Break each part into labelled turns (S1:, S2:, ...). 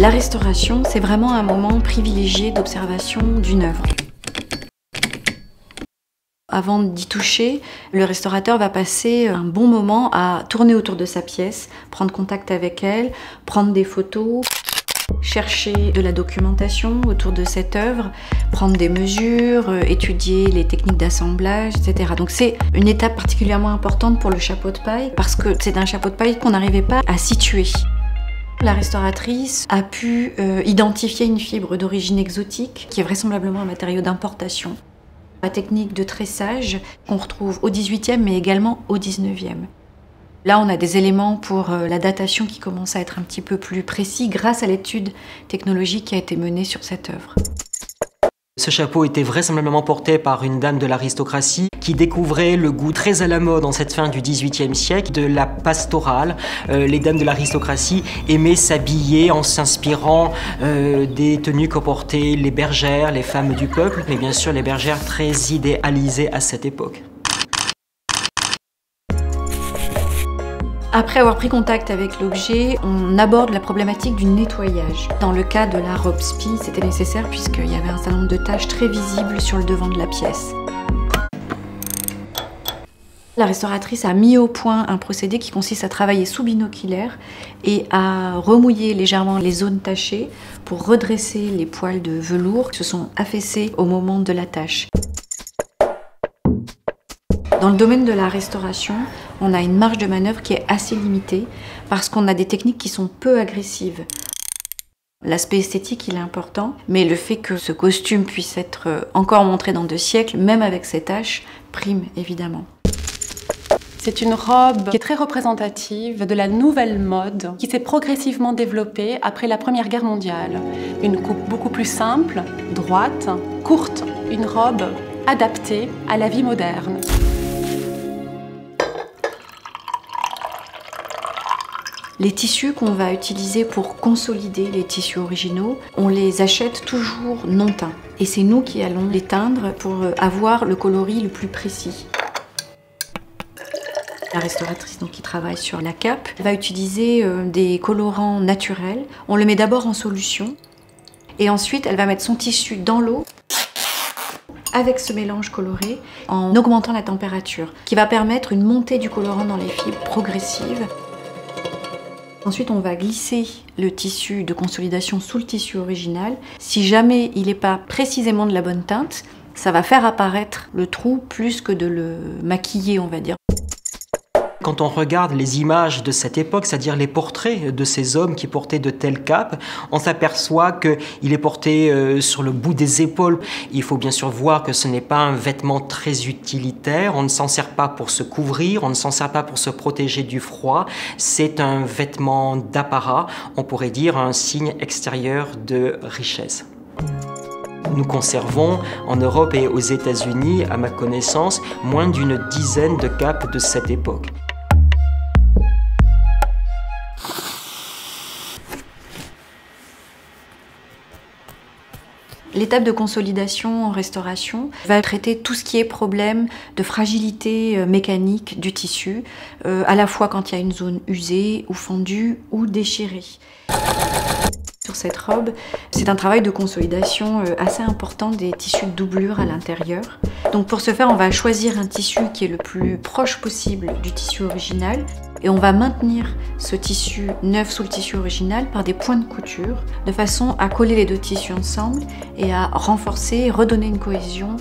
S1: La restauration, c'est vraiment un moment privilégié d'observation d'une œuvre. Avant d'y toucher, le restaurateur va passer un bon moment à tourner autour de sa pièce, prendre contact avec elle, prendre des photos, chercher de la documentation autour de cette œuvre, prendre des mesures, étudier les techniques d'assemblage, etc. Donc c'est une étape particulièrement importante pour le chapeau de paille parce que c'est un chapeau de paille qu'on n'arrivait pas à situer. La restauratrice a pu identifier une fibre d'origine exotique qui est vraisemblablement un matériau d'importation. La technique de tressage qu'on retrouve au XVIIIe mais également au XIXe. Là, on a des éléments pour la datation qui commence à être un petit peu plus précis grâce à l'étude technologique qui a été menée sur cette œuvre.
S2: Ce chapeau était vraisemblablement porté par une dame de l'aristocratie qui découvrait le goût très à la mode en cette fin du XVIIIe siècle de la pastorale. Les dames de l'aristocratie aimaient s'habiller en s'inspirant des tenues que portaient les bergères, les femmes du peuple, mais bien sûr les bergères très idéalisées à cette époque.
S1: Après avoir pris contact avec l'objet, on aborde la problématique du nettoyage. Dans le cas de la robe spi, c'était nécessaire puisqu'il y avait un certain nombre de taches très visibles sur le devant de la pièce. La restauratrice a mis au point un procédé qui consiste à travailler sous binoculaire et à remouiller légèrement les zones tachées pour redresser les poils de velours qui se sont affaissés au moment de la tâche. Dans le domaine de la restauration, on a une marge de manœuvre qui est assez limitée parce qu'on a des techniques qui sont peu agressives. L'aspect esthétique, il est important, mais le fait que ce costume puisse être encore montré dans 2 siècles, même avec ses taches, prime évidemment.
S3: C'est une robe qui est très représentative de la nouvelle mode qui s'est progressivement développée après la Première Guerre mondiale. Une coupe beaucoup plus simple, droite, courte, une robe adaptée à la vie moderne.
S1: Les tissus qu'on va utiliser pour consolider les tissus originaux, on les achète toujours non teints. Et c'est nous qui allons les teindre pour avoir le coloris le plus précis. La restauratrice qui travaille sur la cape va utiliser des colorants naturels. On le met d'abord en solution et ensuite elle va mettre son tissu dans l'eau avec ce mélange coloré en augmentant la température qui va permettre une montée du colorant dans les fibres progressive. Ensuite, on va glisser le tissu de consolidation sous le tissu original. Si jamais il n'est pas précisément de la bonne teinte, ça va faire apparaître le trou plus que de le maquiller, on va dire.
S2: Quand on regarde les images de cette époque, c'est-à-dire les portraits de ces hommes qui portaient de telles capes, on s'aperçoit qu'il est porté sur le bout des épaules. Il faut bien sûr voir que ce n'est pas un vêtement très utilitaire, on ne s'en sert pas pour se couvrir, on ne s'en sert pas pour se protéger du froid. C'est un vêtement d'apparat, on pourrait dire un signe extérieur de richesse. Nous conservons en Europe et aux États-Unis, à ma connaissance, moins d'une dizaine de capes de cette époque.
S1: L'étape de consolidation en restauration va traiter tout ce qui est problème de fragilité mécanique du tissu, à la fois quand il y a une zone usée ou fendue ou déchirée. Sur cette robe, c'est un travail de consolidation assez important des tissus de doublure à l'intérieur. Donc pour ce faire, on va choisir un tissu qui est le plus proche possible du tissu original et on va maintenir ce tissu neuf sous le tissu original par des points de couture de façon à coller les 2 tissus ensemble et à renforcer et redonner une cohésion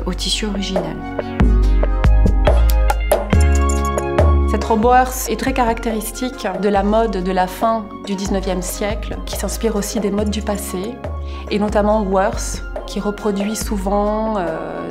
S1: au tissu original.
S3: Cette robe Worth est très caractéristique de la mode de la fin du XIXe siècle, qui s'inspire aussi des modes du passé, et notamment Worth, qui reproduit souvent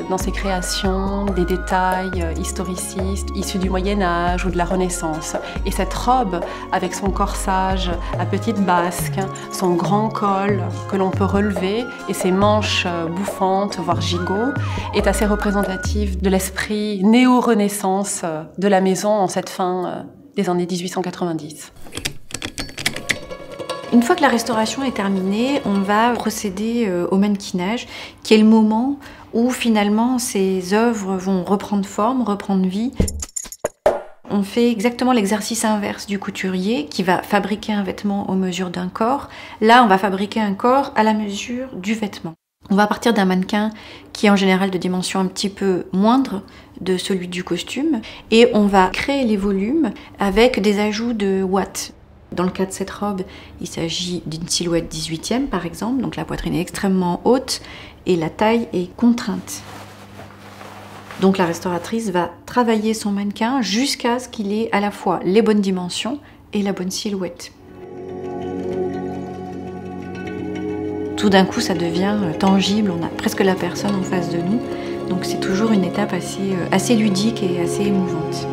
S3: dans ses créations des détails historicistes issus du Moyen-Âge ou de la Renaissance. Et cette robe, avec son corsage à petite basque, son grand col que l'on peut relever et ses manches bouffantes, voire gigots, est assez représentative de l'esprit néo-renaissance de la maison en cette fin des années 1890.
S1: Une fois que la restauration est terminée, on va procéder au mannequinage, qui est le moment où finalement ces œuvres vont reprendre forme, reprendre vie. On fait exactement l'exercice inverse du couturier qui va fabriquer un vêtement aux mesures d'un corps. Là, on va fabriquer un corps à la mesure du vêtement. On va partir d'un mannequin qui est en général de dimension un petit peu moindre de celui du costume et on va créer les volumes avec des ajouts de watts. Dans le cas de cette robe, il s'agit d'une silhouette 18e par exemple, donc la poitrine est extrêmement haute et la taille est contrainte. Donc la restauratrice va travailler son mannequin jusqu'à ce qu'il ait à la fois les bonnes dimensions et la bonne silhouette. Tout d'un coup, ça devient tangible, on a presque la personne en face de nous. Donc c'est toujours une étape assez ludique et assez émouvante.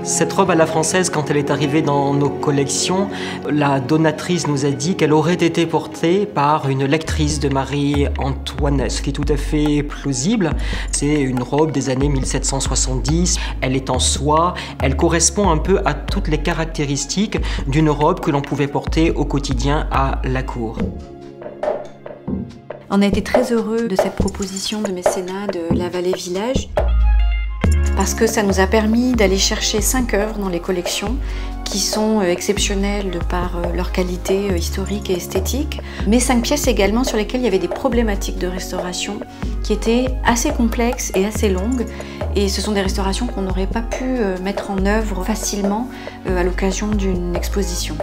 S2: Cette robe à la française, quand elle est arrivée dans nos collections, la donatrice nous a dit qu'elle aurait été portée par une lectrice de Marie-Antoinette, ce qui est tout à fait plausible. C'est une robe des années 1770, elle est en soie, elle correspond un peu à toutes les caractéristiques d'une robe que l'on pouvait porter au quotidien à la cour.
S1: On a été très heureux de cette proposition de mécénat de la Vallée Village parce que ça nous a permis d'aller chercher 5 œuvres dans les collections qui sont exceptionnelles de par leur qualité historique et esthétique, mais 5 pièces également sur lesquelles il y avait des problématiques de restauration qui étaient assez complexes et assez longues, et ce sont des restaurations qu'on n'aurait pas pu mettre en œuvre facilement à l'occasion d'une exposition.